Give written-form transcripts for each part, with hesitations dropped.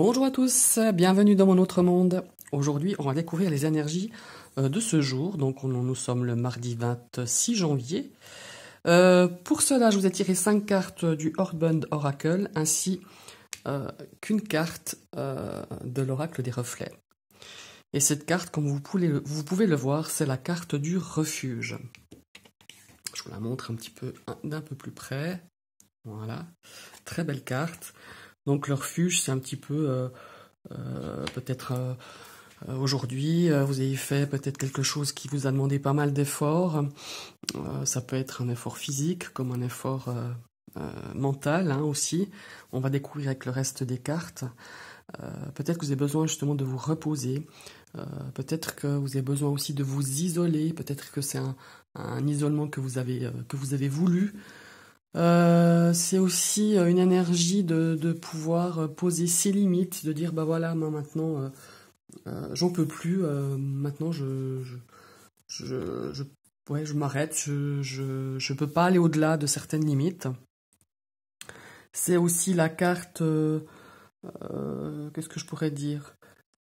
Bonjour à tous, bienvenue dans mon autre monde. Aujourd'hui, on va découvrir les énergies de ce jour. Donc, nous sommes le mardi 26 janvier. Pour cela, je vous ai tiré 5 cartes du Earthbound Oracle ainsi qu'une carte de l'Oracle des Reflets. Et cette carte, comme vous pouvez le voir, c'est la carte du refuge. Je vous la montre un petit peu d'un peu plus près. Voilà, très belle carte. Donc le refuge, c'est un petit peu, peut-être aujourd'hui, vous avez fait peut-être quelque chose qui vous a demandé pas mal d'efforts. Ça peut être un effort physique comme un effort mental aussi. On va découvrir avec le reste des cartes. Peut-être que vous avez besoin justement de vous reposer. Peut-être que vous avez besoin aussi de vous isoler. Peut-être que c'est un isolement que vous avez voulu. C'est aussi une énergie de pouvoir poser ses limites, de dire bah voilà, moi maintenant j'en peux plus, maintenant je m'arrête, je peux pas aller au-delà de certaines limites. C'est aussi la carte, qu'est-ce que je pourrais dire,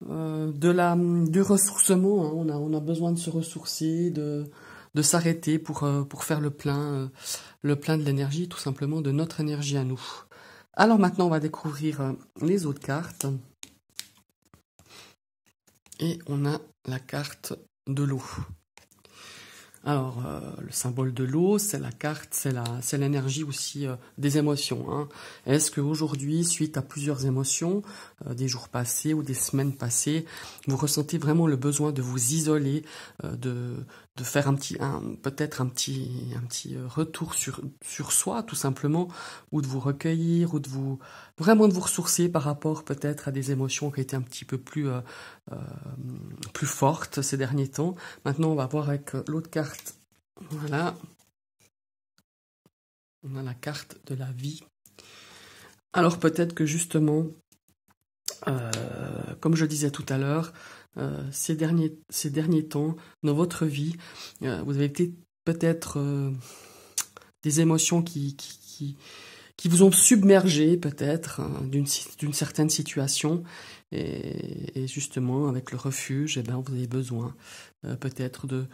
du ressourcement, hein. On a besoin de se ressourcer, de s'arrêter pour faire le plein de l'énergie, tout simplement de notre énergie à nous. Alors maintenant, on va découvrir les autres cartes. Et on a la carte de l'eau. Alors, le symbole de l'eau, c'est la carte, c'est l'énergie aussi des émotions, hein. Est-ce qu'aujourd'hui, suite à plusieurs émotions, des jours passés ou des semaines passées, vous ressentez vraiment le besoin de vous isoler, de faire peut-être un petit retour sur soi, tout simplement, ou de vous recueillir, ou vraiment de vous ressourcer par rapport peut-être à des émotions qui étaient un petit peu plus fortes ces derniers temps. Maintenant, on va voir avec l'autre carte. Voilà. On a la carte de la vie. Alors peut-être que justement, comme je disais tout à l'heure, ces derniers temps, dans votre vie, vous avez peut-être des émotions qui vous ont submergé peut-être d'une certaine situation. Et justement, avec le refuge, eh ben, vous avez besoin peut-être de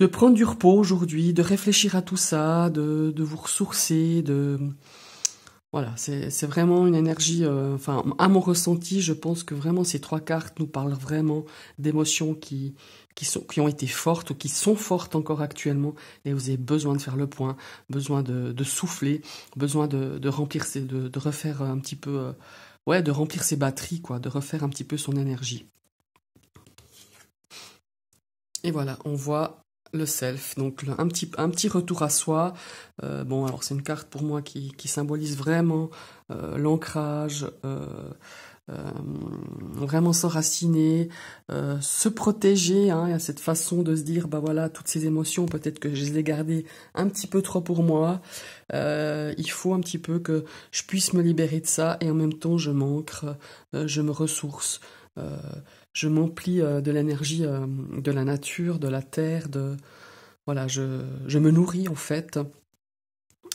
prendre du repos aujourd'hui, de réfléchir à tout ça, de vous ressourcer, Voilà, c'est vraiment une énergie, à mon ressenti, je pense que vraiment ces 3 cartes nous parlent vraiment d'émotions qui ont été fortes ou qui sont fortes encore actuellement, et vous avez besoin de faire le point, besoin de souffler, besoin de remplir de refaire un petit peu, de remplir ses batteries, quoi, de refaire un petit peu son énergie. Et voilà, on voit le self, donc un petit retour à soi. Bon, alors c'est une carte pour moi qui symbolise vraiment l'ancrage, vraiment s'enraciner, se protéger, hein. Il y a cette façon de se dire, bah voilà, toutes ces émotions, peut-être que je les ai gardées un petit peu trop pour moi. Il faut un petit peu que je puisse me libérer de ça, et en même temps je m'ancre, je me ressource, je m'emplis de l'énergie de la nature, de la terre, voilà, je me nourris en fait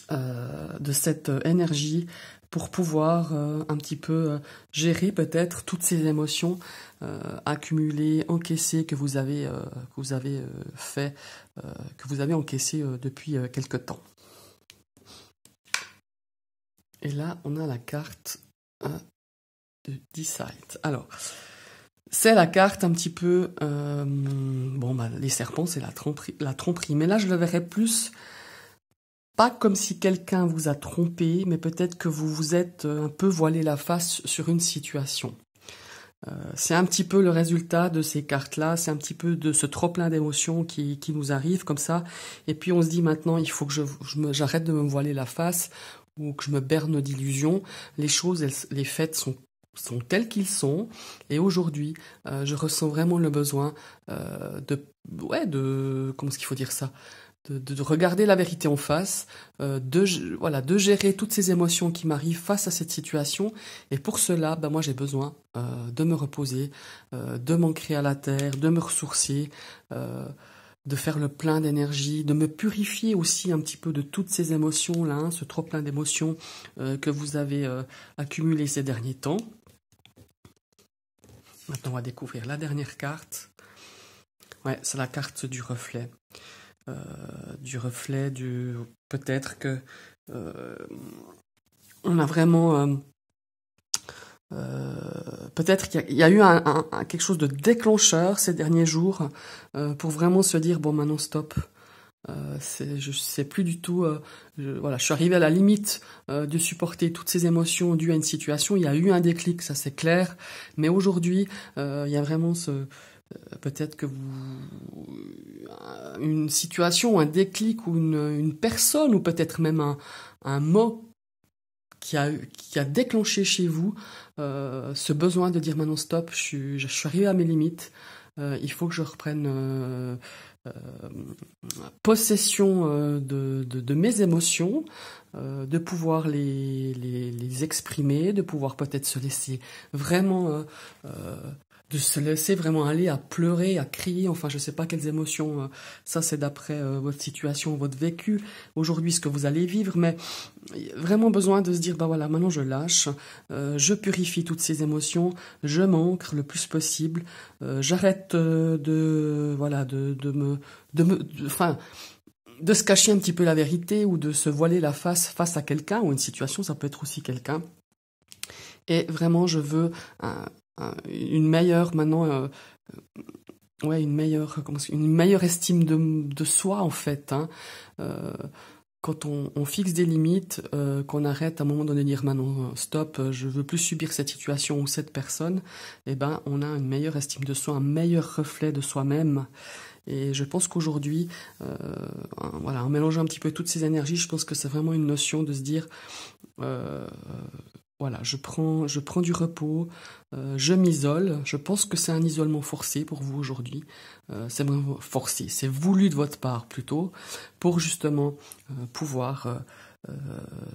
de cette énergie pour pouvoir un petit peu gérer peut-être toutes ces émotions accumulées, encaissées que vous avez encaissées depuis quelque temps. Et là, on a la carte de Decide. Alors, c'est la carte un petit peu... les serpents, c'est la tromperie. Mais là, je le verrais plus... Pas comme si quelqu'un vous a trompé, mais peut-être que vous vous êtes un peu voilé la face sur une situation. C'est un petit peu le résultat de ces cartes-là, c'est un petit peu de ce trop-plein d'émotions qui nous arrive comme ça. Et puis on se dit maintenant, il faut que j'arrête de me voiler la face ou que je me berne d'illusions. Les choses, les faits sont tels qu'ils sont, et aujourd'hui je ressens vraiment le besoin comment est-ce qu'il faut dire ça, de regarder la vérité en face, de gérer toutes ces émotions qui m'arrivent face à cette situation. Et pour cela, moi j'ai besoin de me reposer, de m'ancrer à la terre, de me ressourcer, de faire le plein d'énergie, de me purifier aussi un petit peu de toutes ces émotions-là, ce trop plein d'émotions que vous avez accumulées ces derniers temps. Maintenant, on va découvrir la dernière carte. Ouais, c'est la carte du reflet. Peut-être que on a vraiment... peut-être qu'il y a eu quelque chose de déclencheur ces derniers jours pour vraiment se dire, bon, maintenant, stop. Je sais plus du tout. Voilà, je suis arrivé à la limite de supporter toutes ces émotions dues à une situation. Il y a eu un déclic, ça c'est clair. Mais aujourd'hui, il y a vraiment peut-être que une situation, un déclic ou une personne ou peut-être même un mot qui a déclenché chez vous ce besoin de dire maintenant stop. Je suis arrivé à mes limites. Il faut que je reprenne possession de mes émotions, de pouvoir les exprimer, de pouvoir peut-être se laisser vraiment de se laisser vraiment aller à pleurer, à crier, enfin je sais pas quelles émotions, ça c'est d'après votre situation, votre vécu, aujourd'hui ce que vous allez vivre, mais vraiment besoin de se dire, bah voilà, maintenant je lâche, je purifie toutes ces émotions, je m'ancre le plus possible, j'arrête de se cacher un petit peu la vérité ou de se voiler la face à quelqu'un ou une situation, ça peut être aussi quelqu'un. Et vraiment, je veux une meilleure maintenant, une meilleure estime de soi en fait. Hein. Quand on fixe des limites, qu'on arrête à un moment donné de dire maintenant stop, je veux plus subir cette situation ou cette personne, eh ben on a une meilleure estime de soi, un meilleur reflet de soi-même. Et je pense qu'aujourd'hui, en mélangeant un petit peu toutes ces énergies, je pense que c'est vraiment une notion de se dire voilà, je prends du repos, je m'isole. Je pense que c'est un isolement forcé pour vous aujourd'hui. C'est vraiment forcé, c'est voulu de votre part plutôt, pour justement pouvoir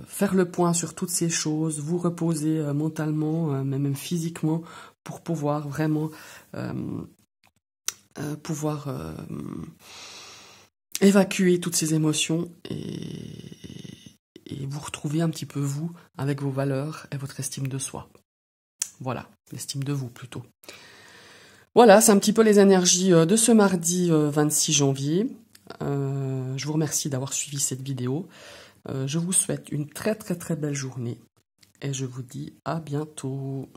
faire le point sur toutes ces choses, vous reposer mentalement, mais même physiquement, pour pouvoir vraiment évacuer toutes ces émotions et vous retrouver un petit peu vous avec vos valeurs et votre estime de soi. Voilà, l'estime de vous plutôt. Voilà, c'est un petit peu les énergies de ce mardi 26 janvier. Je vous remercie d'avoir suivi cette vidéo. Je vous souhaite une très très très belle journée et je vous dis à bientôt.